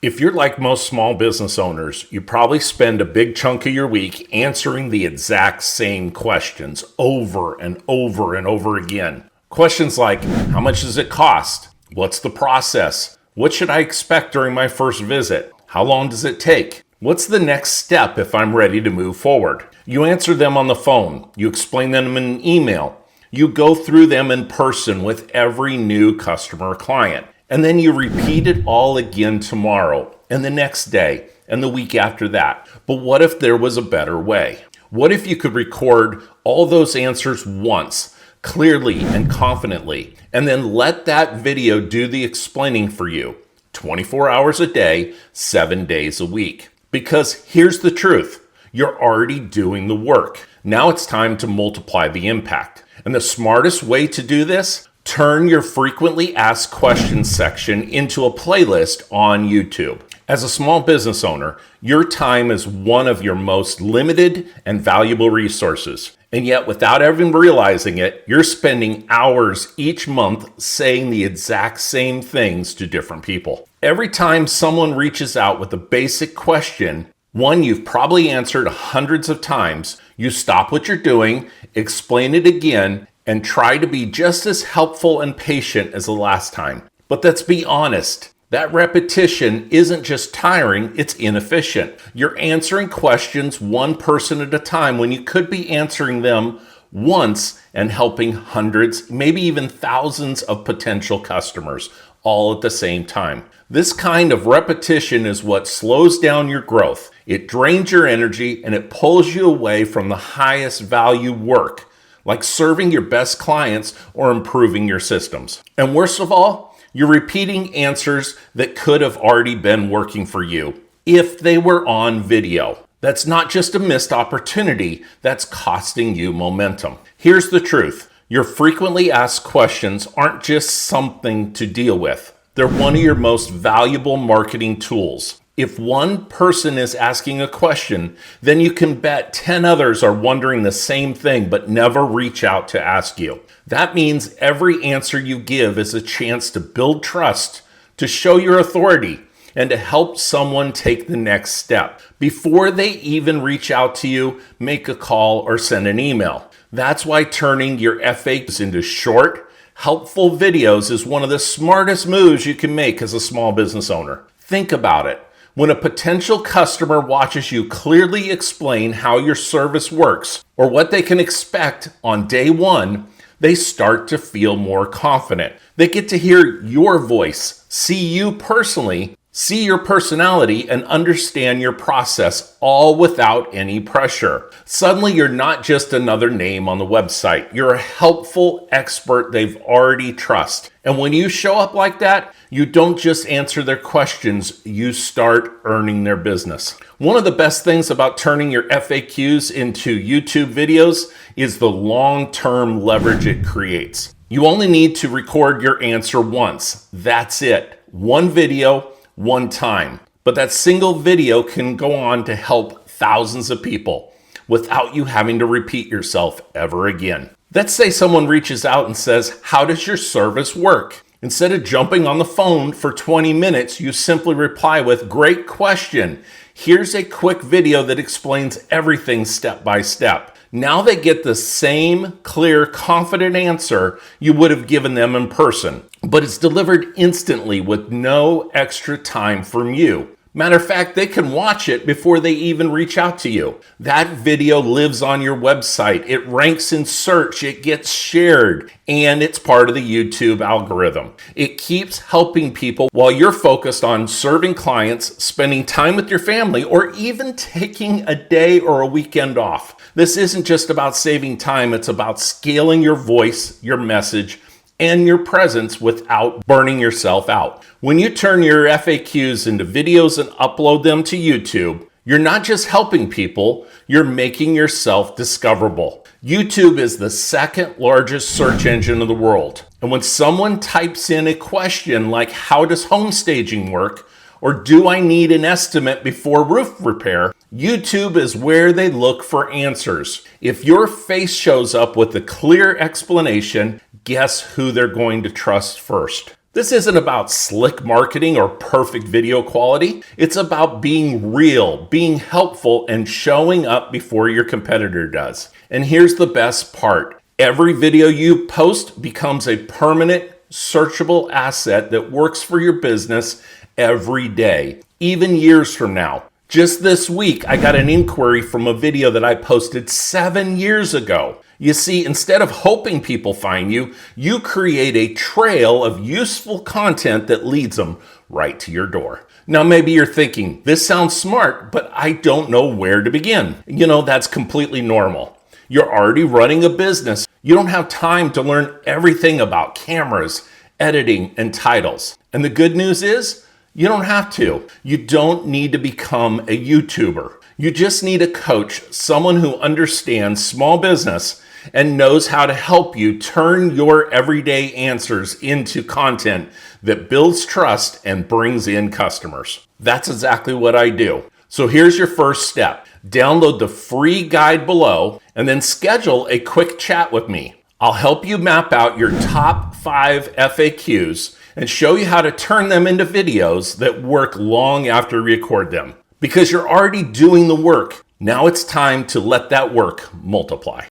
If you're like most small business owners, you probably spend a big chunk of your week answering the exact same questions over and over and over again. Questions like, how much does it cost? What's the process? What should I expect during my first visit? How long does it take? What's the next step if I'm ready to move forward? You answer them on the phone. You explain them in an email. You go through them in person with every new customer or client. And then you repeat it all again tomorrow and the next day and the week after that. But what if there was a better way? What if you could record all those answers once, clearly and confidently, and then let that video do the explaining for you 24 hours a day, 7 days a week? Because here's the truth. You're already doing the work. Now it's time to multiply the impact. And the smartest way to do this? Turn your frequently asked questions section into a playlist on YouTube. As a small business owner, your time is one of your most limited and valuable resources. And yet, without even realizing it, you're spending hours each month saying the exact same things to different people. Every time someone reaches out with a basic question, one you've probably answered hundreds of times, you stop what you're doing, explain it again, and try to be just as helpful and patient as the last time. But let's be honest, that repetition isn't just tiring, it's inefficient. You're answering questions one person at a time when you could be answering them once and helping hundreds, maybe even thousands of potential customers all at the same time. This kind of repetition is what slows down your growth. It drains your energy and it pulls you away from the highest value work, like serving your best clients or improving your systems. And worst of all, you're repeating answers that could have already been working for you if they were on video. That's not just a missed opportunity, that's costing you momentum. Here's the truth. Your frequently asked questions aren't just something to deal with. They're one of your most valuable marketing tools. If one person is asking a question, then you can bet 10 others are wondering the same thing but never reach out to ask you. That means every answer you give is a chance to build trust, to show your authority, and to help someone take the next step. Before they even reach out to you, make a call or send an email. That's why turning your FAQs into short, helpful videos is one of the smartest moves you can make as a small business owner. Think about it. When a potential customer watches you clearly explain how your service works or what they can expect on day one, they start to feel more confident. They get to hear your voice, see you personally, see your personality, and understand your process, all without any pressure. Suddenly, you're not just another name on the website. You're a helpful expert they've already trust. And when you show up like that, you don't just answer their questions, you start earning their business. One of the best things about turning your FAQs into YouTube videos is the long-term leverage it creates. You only need to record your answer once. That's it. One video, one time. But that single video can go on to help thousands of people without you having to repeat yourself ever again. Let's say someone reaches out and says, how does your service work? Instead of jumping on the phone for 20 minutes, you simply reply with, great question. Here's a quick video that explains everything step by step. Now they get the same clear, confident answer you would have given them in person, but it's delivered instantly with no extra time from you. Matter of fact, they can watch it before they even reach out to you. That video lives on your website. It ranks in search, it gets shared, and it's part of the YouTube algorithm. It keeps helping people while you're focused on serving clients, spending time with your family, or even taking a day or a weekend off. This isn't just about saving time, it's about scaling your voice, your message, and your presence without burning yourself out. When you turn your FAQs into videos and upload them to YouTube, you're not just helping people, you're making yourself discoverable. YouTube is the second largest search engine in the world. And when someone types in a question like, how does home staging work? Or do I need an estimate before roof repair? YouTube is where they look for answers. If your face shows up with a clear explanation, guess who they're going to trust first? This isn't about slick marketing or perfect video quality. It's about being real, being helpful, and showing up before your competitor does. And here's the best part. Every video you post becomes a permanent, searchable asset that works for your business every day, even years from now. Just this week, I got an inquiry from a video that I posted 7 years ago. You see, instead of hoping people find you, you create a trail of useful content that leads them right to your door. Now, maybe you're thinking, this sounds smart, but I don't know where to begin. That's completely normal. You're already running a business. You don't have time to learn everything about cameras, editing, and titles. And the good news is, you don't have to. You don't need to become a YouTuber. You just need a coach, someone who understands small business and knows how to help you turn your everyday answers into content that builds trust and brings in customers. That's exactly what I do. So here's your first step. Download the free guide below and then schedule a quick chat with me. I'll help you map out your top 5 FAQs and show you how to turn them into videos that work long after you record them. Because you're already doing the work, now it's time to let that work multiply.